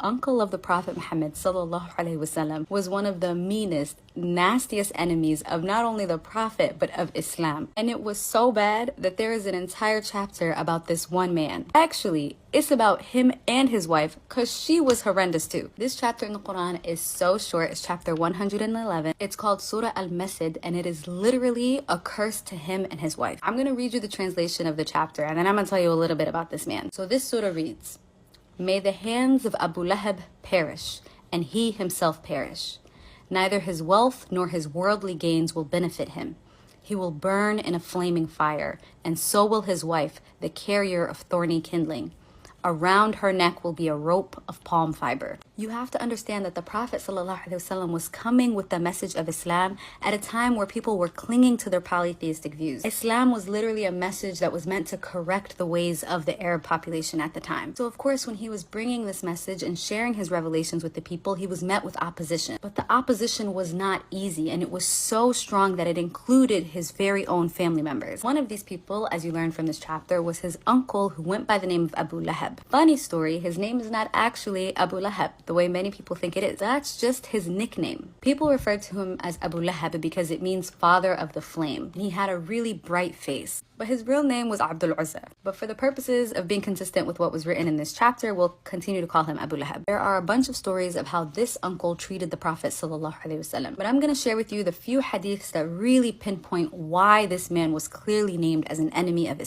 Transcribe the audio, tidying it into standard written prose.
uncle of the Prophet Muhammad sallallahu alaihi wasallam was one of the meanest, nastiest enemies of not only the Prophet but of Islam. And it was so bad that there is an entire chapter about this one man. Actually, it's about him and his wife because she was horrendous too. This chapter in the Quran is so short. It's chapter 111. It's called Surah Al-Masad, and it is literally a curse to him and his wife. I'm going to read you the translation of the chapter, and then I'm going to tell you a little bit about this man. So this surah reads, "May the hands of Abu Lahab perish, and he himself perish. Neither his wealth nor his worldly gains will benefit him. He will burn in a flaming fire, and so will his wife, the carrier of thorny kindling. Around her neck will be a rope of palm fiber." You have to understand that the Prophet ﷺ was coming with the message of Islam at a time where people were clinging to their polytheistic views. Islam was literally a message that was meant to correct the ways of the Arab population at the time. So of course, when he was bringing this message and sharing his revelations with the people, he was met with opposition. But the opposition was not easy, and it was so strong that it included his very own family members. One of these people, as you learn from this chapter, was his uncle who went by the name of Abu Lahab. Funny story, his name is not actually Abu Lahab, the way many people think it is. That's just his nickname. People refer to him as Abu Lahab because it means father of the flame. He had a really bright face, but his real name was Abdul Uzza. But for the purposes of being consistent with what was written in this chapter, we'll continue to call him Abu Lahab. There are a bunch of stories of how this uncle treated the Prophet ﷺ, but I'm going to share with you the few hadiths that really pinpoint why this man was clearly named as an enemy of Islam.